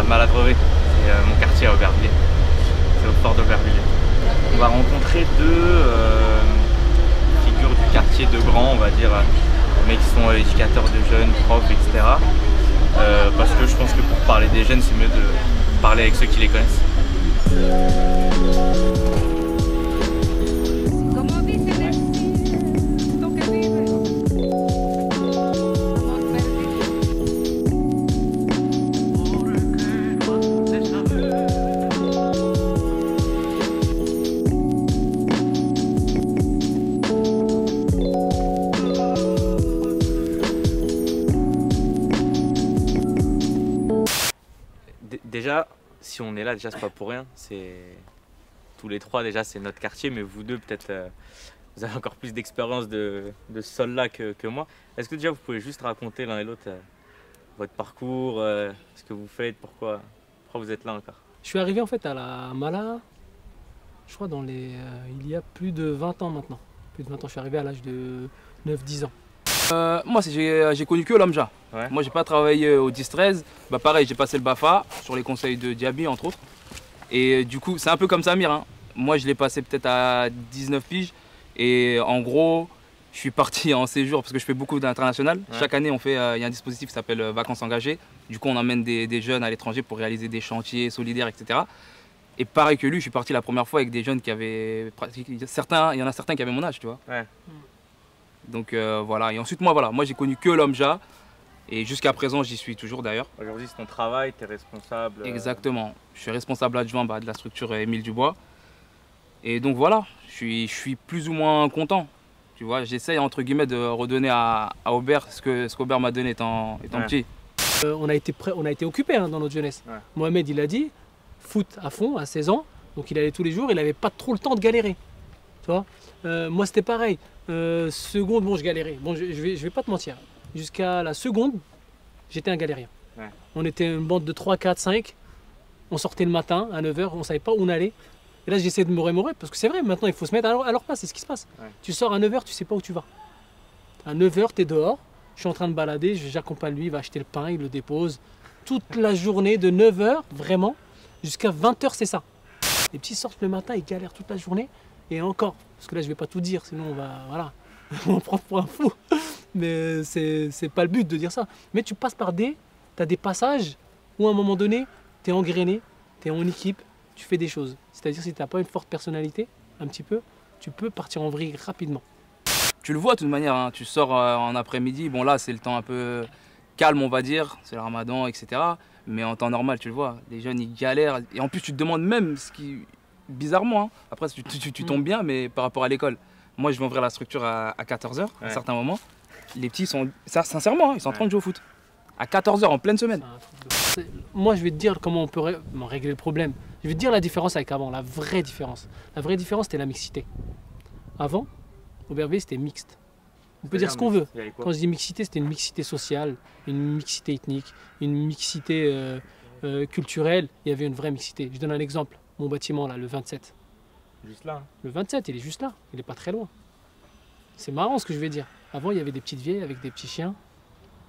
Maladrevé, c'est mon quartier à Aubervilliers. C'est au fort d'Aubervilliers. On va rencontrer deux figures du quartier, deux grands, on va dire, mais qui sont éducateurs de jeunes, profs, etc. Parce que je pense que pour parler des jeunes, c'est mieux de parler avec ceux qui les connaissent. Déjà, si on est là, déjà c'est pas pour rien. C'est tous les trois déjà, c'est notre quartier, mais vous deux peut-être vous avez encore plus d'expérience de ce sol-là que moi. Est-ce que déjà vous pouvez juste raconter l'un et l'autre votre parcours, ce que vous faites, pourquoi vous êtes là encore? Je suis arrivé en fait à la Mala, je crois il y a plus de 20 ans maintenant. Plus de 20 ans, je suis arrivé à l'âge de 9-10 ans. Moi, j'ai connu que l'Amja. Ouais. Moi, j'ai pas travaillé au 10-13. Bah, pareil, j'ai passé le BAFA sur les conseils de Diaby, entre autres. Et du coup, c'est un peu comme Samir, hein. Moi, je l'ai passé peut-être à 19 piges. Et en gros, je suis parti en séjour parce que je fais beaucoup d'international. Ouais. Chaque année, il y a un dispositif qui s'appelle Vacances engagées. Du coup, on emmène des jeunes à l'étranger pour réaliser des chantiers solidaires, etc. Et pareil que lui, je suis parti la première fois avec des jeunes qui avaient il y en a certains qui avaient mon âge, tu vois. Ouais. Donc voilà, et ensuite moi j'ai connu que l'Amja et jusqu'à présent j'y suis toujours d'ailleurs. Aujourd'hui c'est ton travail, tu es responsable. Exactement, je suis responsable adjoint de la structure Émile Dubois. Et donc voilà, je suis plus ou moins content. Tu vois, j'essaye entre guillemets de redonner à Aubert ce qu'Aubert m'a donné étant petit. On a été occupés hein, dans notre jeunesse. Ouais. Mohamed il a dit, foot à fond à 16 ans, donc il allait tous les jours, il n'avait pas trop le temps de galérer. Tu vois, moi c'était pareil. Seconde, bon je galérais. Bon, je vais pas te mentir. Jusqu'à la seconde, j'étais un galérien. Ouais. On était une bande de 3, 4, 5. On sortait le matin à 9 h, on savait pas où on allait. Et là j'essayais de me remémorer parce que c'est vrai, maintenant il faut se mettre à leur place, c'est ce qui se passe. Ouais. Tu sors à 9 h, tu sais pas où tu vas. À 9 h, tu es dehors, je suis en train de balader, j'accompagne lui, il va acheter le pain, il le dépose. Toute la journée de 9 h, vraiment, jusqu'à 20 h, c'est ça. Les petits sortent le matin, ils galèrent toute la journée. Et encore, parce que là je vais pas tout dire, sinon on va, voilà, on prend pour un fou. Mais c'est pas le but de dire ça. Mais tu passes par t'as des passages où à un moment donné, tu es engrainé, tu es en équipe, tu fais des choses. C'est-à-dire si tu n'as pas une forte personnalité, un petit peu, tu peux partir en vrille rapidement. Tu le vois de toute manière, hein, tu sors en après-midi, bon là c'est le temps un peu calme on va dire, c'est le ramadan, etc. Mais en temps normal tu le vois, les jeunes ils galèrent. Et en plus tu te demandes même ce qui... Bizarrement, hein. Après tu tombes bien, mais par rapport à l'école. Moi je vais ouvrir la structure à 14 h à un certain moment. Les petits sont, sincèrement, hein, ils sont en train de jouer au foot. À 14 h en pleine semaine. Moi je vais te dire comment on peut régler le problème. Je vais te dire la différence avec avant, la vraie différence. La vraie différence c'était la mixité. Avant, Aubervilliers c'était mixte. On peut dire ce qu'on veut. Quand je dis mixité, c'était une mixité sociale, une mixité ethnique, une mixité culturelle. Il y avait une vraie mixité. Je donne un exemple. Mon bâtiment là, le 27. Juste là. Hein. Le 27, il est juste là, il n'est pas très loin. C'est marrant ce que je vais dire. Avant, il y avait des petites vieilles avec des petits chiens.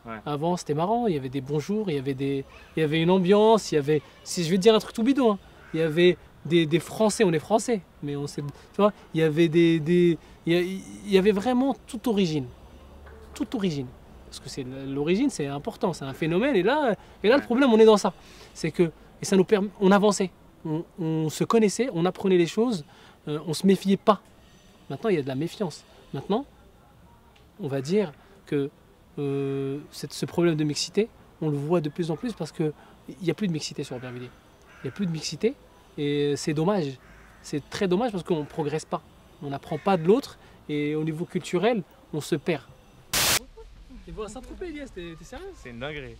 Ouais. Avant, c'était marrant, il y avait des bonjours, il y avait une ambiance, il y avait, si je vais te dire un truc tout bidon, hein, il y avait des Français, on est Français, mais on sait, tu vois, il y avait il y avait vraiment toute origine. Toute origine. Parce que l'origine, c'est important, c'est un phénomène, et là le problème, on est dans ça. C'est que, et ça nous permet, on avançait. On se connaissait, on apprenait les choses, on ne se méfiait pas. Maintenant, il y a de la méfiance. Maintenant, on va dire que ce problème de mixité, on le voit de plus en plus parce qu'il n'y a plus de mixité sur Aubervilliers. Il n'y a plus de mixité et c'est dommage. C'est très dommage parce qu'on ne progresse pas. On n'apprend pas de l'autre et au niveau culturel, on se perd. Tu vois Saint-Tropez, Elias, t'es sérieux? C'est une dinguerie.